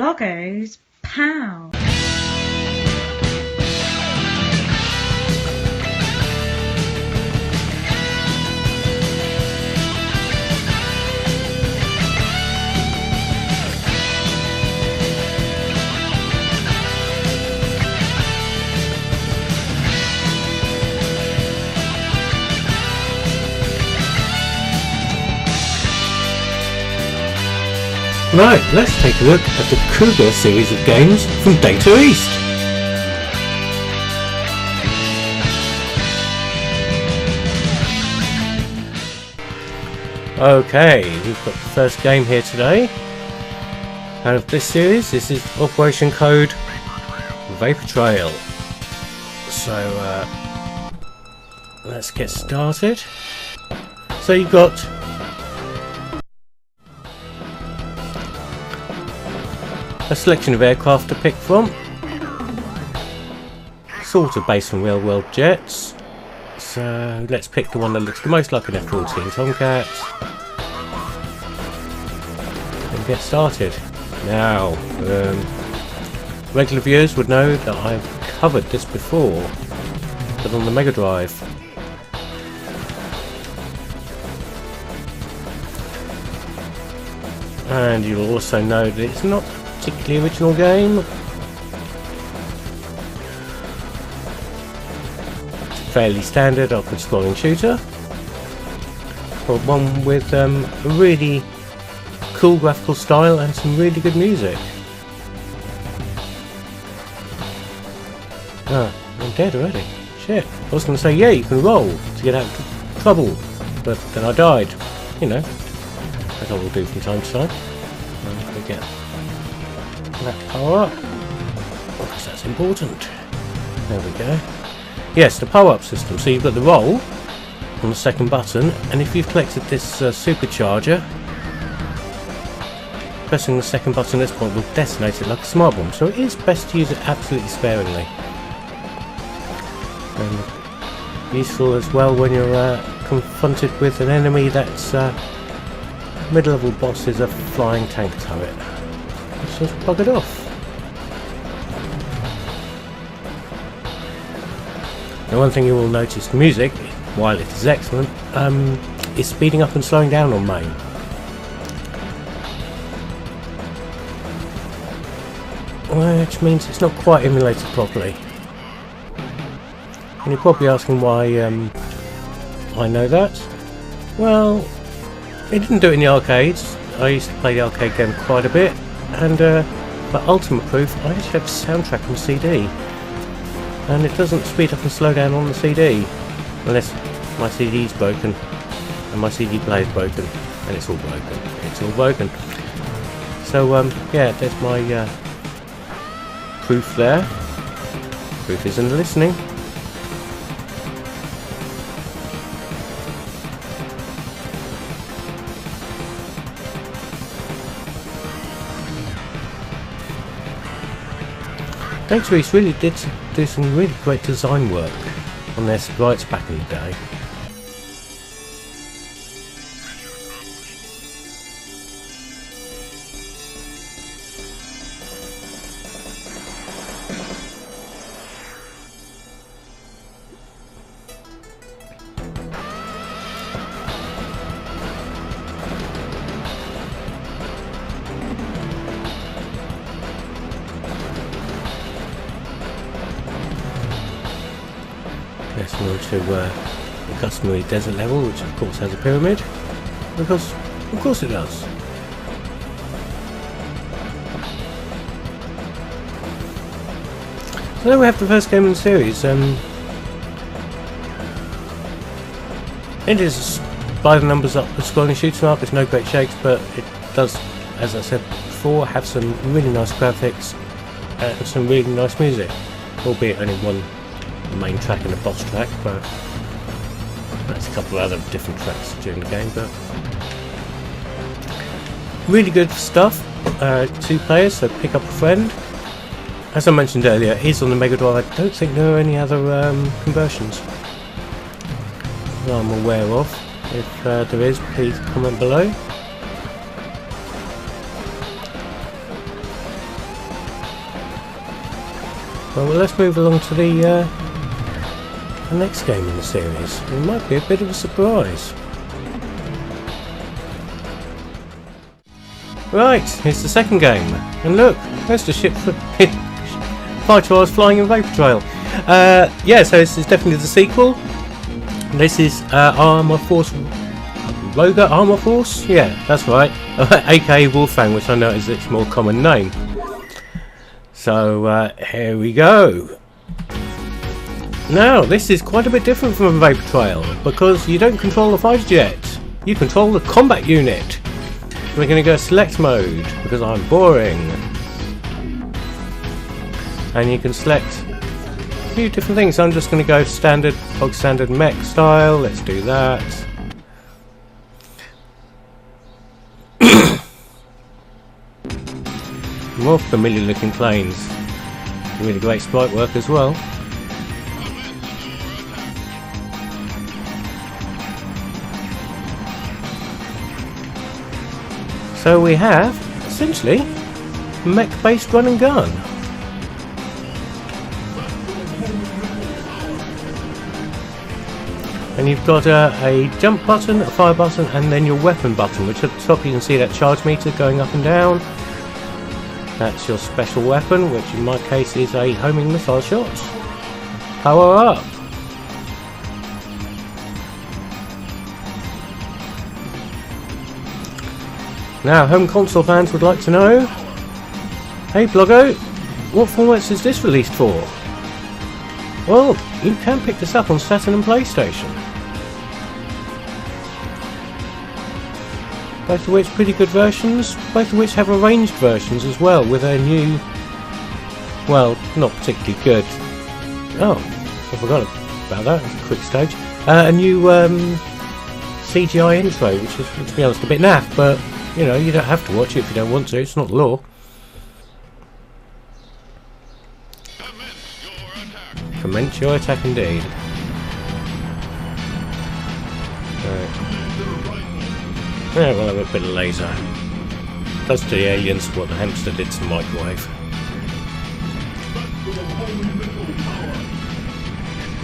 Bloggo's POW. Right, let's take a look at the Kuuga series of games from Data East. Okay, we've got the first game here today. Out of this series, this is Operation Code Vapor Trail. So, let's get started. So you've got a selection of aircraft to pick from, sort of based on real world jets. So let's pick the one that looks the most like an F-14 Tomcat and get started. Now, regular viewers would know that I've covered this before, but on the Mega Drive. And you'll also know that it's not particularly original game. It's a fairly standard upward scrolling shooter, but one with a really cool graphical style and some really good music. Ah, I'm dead already. Shit. I was going to say, yeah, you can roll to get out of trouble, but then I died. You know, as I will do from time to time. I'm going to get that power up, because that's important. There we go. Yes, the power up system. So you've got the roll on the second button, and if you've collected this supercharger, pressing the second button at this point will detonate it like a smart bomb. So it is best to use it absolutely sparingly. And useful as well when you're confronted with an enemy that's mid-level boss is a flying tank turret. Just plug it off. Now, one thing you will notice, music, while it is excellent, is speeding up and slowing down on main. Which means it's not quite emulated properly. And you're probably asking why I know that. Well, it didn't do it in the arcades. I used to play the arcade game quite a bit. And for ultimate proof, I actually have a soundtrack on CD, and it doesn't speed up and slow down on the CD unless my CD's broken and my CD player's broken, and it's all broken. It's all broken. So yeah, there's my proof there. Proof is in the listening. Data East really did do some really great design work on their sprites back in the day. Let's move to the customary desert level, which of course has a pyramid, because of course it does. So there we have the first game in the series. It is by the numbers up the scrolling shooting up. It's no great shakes, but it does, as I said before, have some really nice graphics and some really nice music, albeit only one main track and a boss track, but that's a couple of other different tracks during the game. But really good stuff. 2 players, so pick up a friend. As I mentioned earlier, it is on the Mega Drive. I don't think there are any other conversions that I'm aware of. If there is, please comment below. Well, let's move along to the next game in the series. It might be a bit of a surprise. Right, here's the second game. And look, there's the ship for fighter I was flying in Vapor Trail. Yeah, so this is definitely the sequel. This is Armour Force Bloggo Armour Force? Yeah, that's right. aka Wolfang, which I know is its more common name. So here we go. Now, this is quite a bit different from a Vapor Trail because you don't control the fighter jet. You control the combat unit. We're going to go select mode because I'm boring. And you can select a few different things. I'm just going to go standard, bog standard mech style. Let's do that. More familiar looking planes. Really great sprite work as well. So we have essentially mech based run and gun. And you've got a jump button, a fire button, and then your weapon button, which at the top you can see that charge meter going up and down. That's your special weapon, which in my case is a homing missile shot. Power up! Now, home console fans would like to know, hey Bloggo, what formats is this released for? Well, you can pick this up on Saturn and PlayStation. Both of which pretty good versions, both of which have arranged versions as well, with a new, well, not particularly good. Oh, I forgot about that, that's a quick stage. A new CGI intro, which is, to be honest, a bit naff, but you know, you don't have to watch it if you don't want to, it's not law. Commence your attack indeed. Right. Yeah, we'll have a bit of laser. Does to the aliens what the hamster did to the microwave.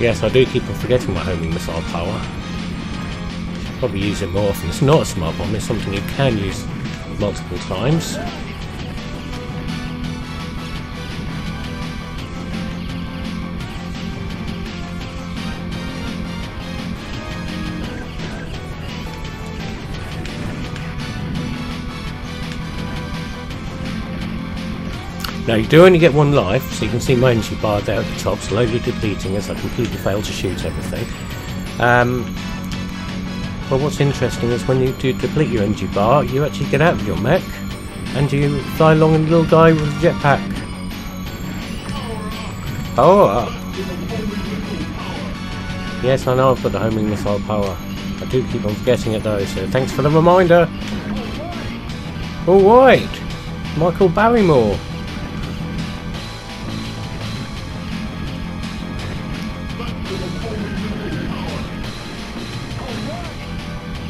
Yes, I do keep on forgetting my homing missile power. Probably use it more often. It's not a smart bomb, it's something you can use multiple times. Now you do only get one life, so you can see my energy bar there at the top, slowly depleting as I completely fail to shoot everything. But what's interesting is when you do deplete your energy bar, you actually get out of your mech and you fly along in a little guy with a jetpack. Power up! Yes, I know I've got the homing missile power. I do keep on forgetting it though, so thanks for the reminder. Alright, Michael Barrymore.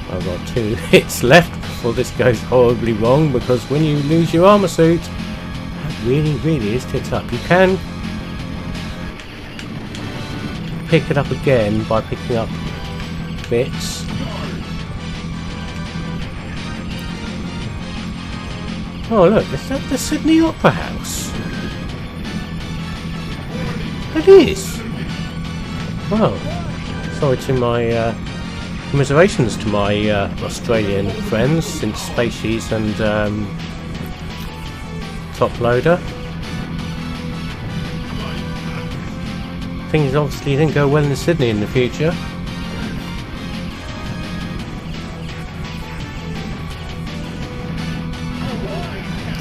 I've got 2 hits left before this goes horribly wrong, because when you lose your armour suit, that really is tits up. You can pick it up again by picking up bits. Oh look, is that the Sydney Opera House? It is! Well, sorry to my commiserations to my Australian friends since Species and Top Loader. Things obviously didn't go well in Sydney in the future.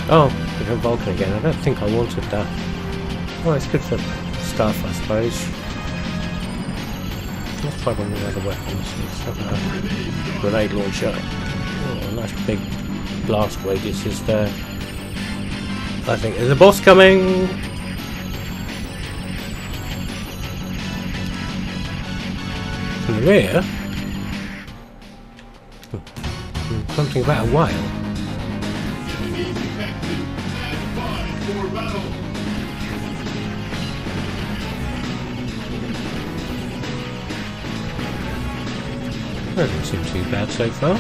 Oh, different Vulcan again. I don't think I wanted that. Well, it's good for stuff, I suppose. Let's try one of the other weapons. Let's have a grenade launcher. Oh, a nice big blast radius is there. I think there's a boss coming! From the rear? Something about a whale. Doesn't seem too bad so far.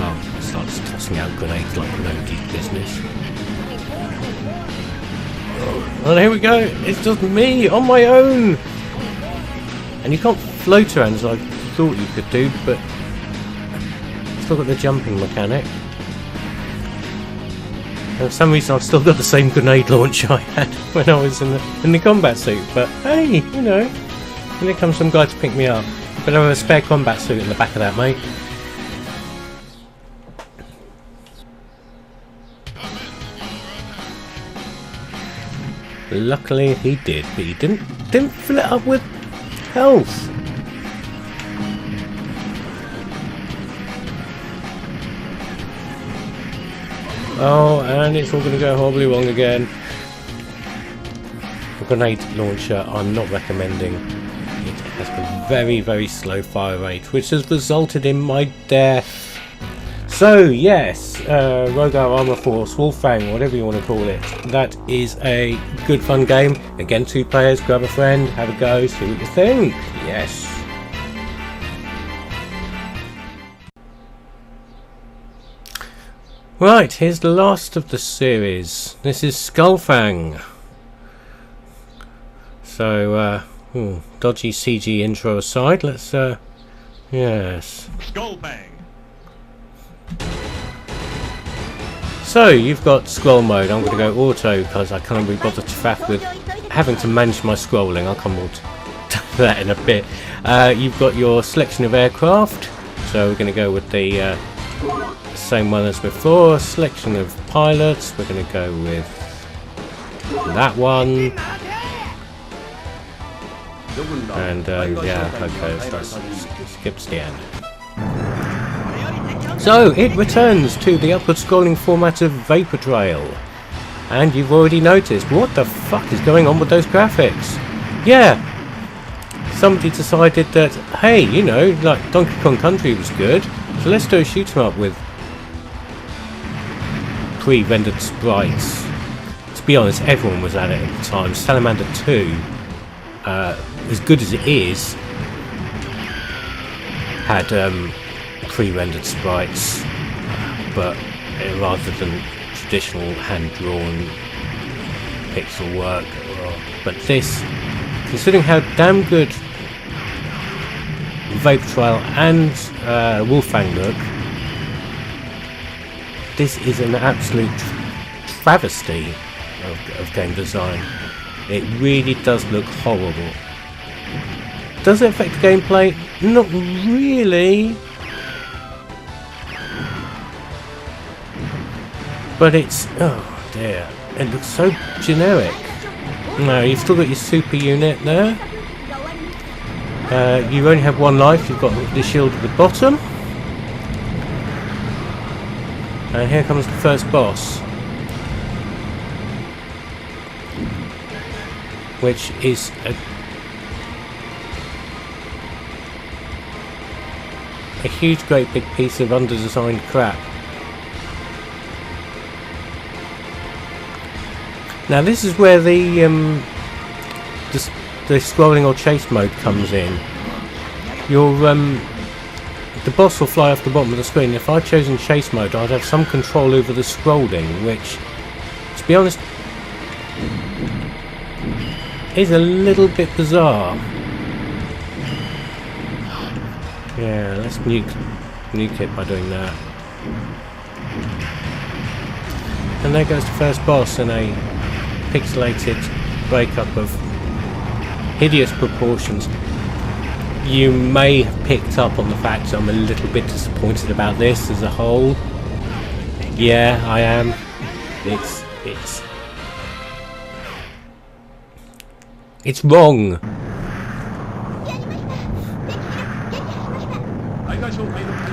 Oh, starts tossing out grenades like nobody's business. And here we go, it's just me on my own! And you can't float around as I thought you could do, but still got the jumping mechanic. And for some reason I've still got the same grenade launcher I had when I was in the combat suit, but hey, you know, and here comes some guy to pick me up. But I have a spare combat suit in the back of that, mate. Luckily he did, but he didn't fill it up with health. Oh, and it's all going to go horribly wrong again. The grenade launcher I'm not recommending. It has a very, very slow fire rate, which has resulted in my death. So yes, Rogar Armor Force, Wolfang, whatever you want to call it, that is a good fun game. Again, 2 players, grab a friend, have a go, see what you think. Yes. Right, here's the last of the series. This is Skullfang. So, dodgy CG intro aside, let's, yes. Skullfang. So, you've got scroll mode. I'm going to go auto because I can't be bothered to faff with having to manage my scrolling. I'll come on to that in a bit. You've got your selection of aircraft. So, we're going to go with the same one as before. Selection of pilots. We're going to go with that one. And, yeah, okay, so that skips the end. So, it returns to the upward scrolling format of Vapor Trail. And you've already noticed, what the fuck is going on with those graphics? Yeah, somebody decided that, hey, you know, like Donkey Kong Country was good, so let's do a shoot 'em up with pre-rendered sprites. To be honest, everyone was at it at the time. Salamander 2, as good as it is, had pre-rendered sprites, but rather than traditional hand-drawn pixel work. But this, considering how damn good Vapor Trail and Wolfang look, this is an absolute travesty of game design. It really does look horrible. Does it affect the gameplay? Not really. But it's, oh dear, it looks so generic. No, you've still got your super unit there. You only have one life, you've got the shield at the bottom. And here comes the first boss. Which is a huge, great big piece of under-designed crap. Now this is where the scrolling or chase mode comes in. Your the boss will fly off the bottom of the screen. If I'd chosen chase mode, I'd have some control over the scrolling, which, to be honest, is a little bit bizarre. Yeah, let's nuke it by doing that. And there goes the first boss in a pixelated breakup of hideous proportions. You may have picked up on the fact I'm a little bit disappointed about this as a whole. Yeah, I am. It's wrong.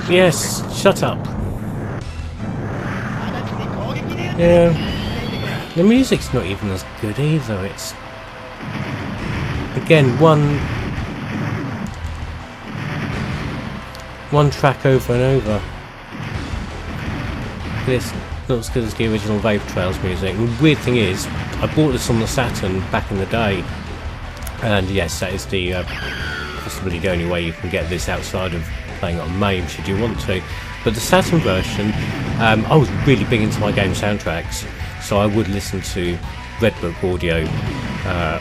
Yes, shut up. Yeah, the music's not even as good either. It's, again, one track over and over. This not as good as the original Vapor Trails music. And the weird thing is, I bought this on the Saturn back in the day, and yes, that is the possibly the only way you can get this outside of playing it on MAME, should you want to. But the Saturn version, I was really big into my game soundtracks, so I would listen to Redbook audio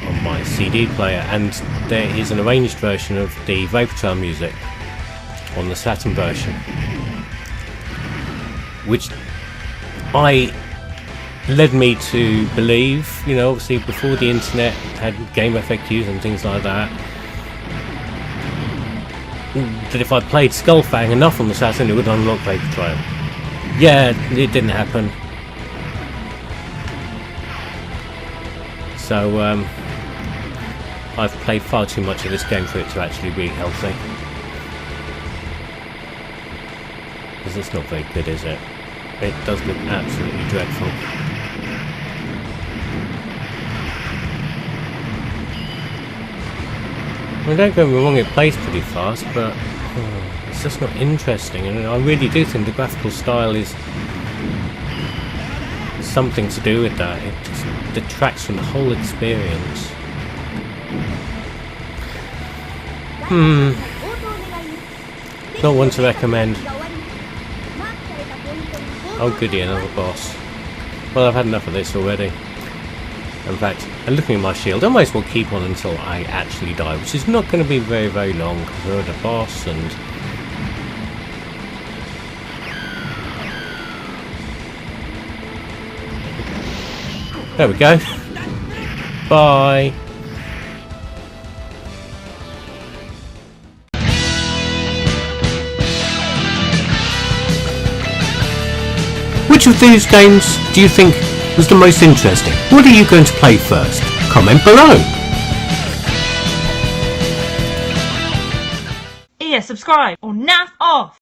on my CD player, and there is an arranged version of the Vaportown music on the Saturn version, which led me to believe, you know, obviously before the internet had game FAQs and things like that, that if I played Skullfang enough on the Saturn it would unlock Vapor Trail. Yeah, it didn't happen. So I've played far too much of this game for it to actually be healthy. Because it's not very good, is it? It does look absolutely dreadful. Well, don't get me wrong, it plays pretty fast, but it's just not interesting, and I really do think the graphical style is something to do with that. It just detracts from the whole experience. Not one to recommend. Oh goody, another boss. Well, I've had enough of this already. In fact, and looking at my shield, I might as well keep on until I actually die, which is not going to be very, very long, because we're at a boss, and there we go. Bye. Which of these games do you think was the most interesting? What are you going to play first? Comment below. Yeah, subscribe or naff off.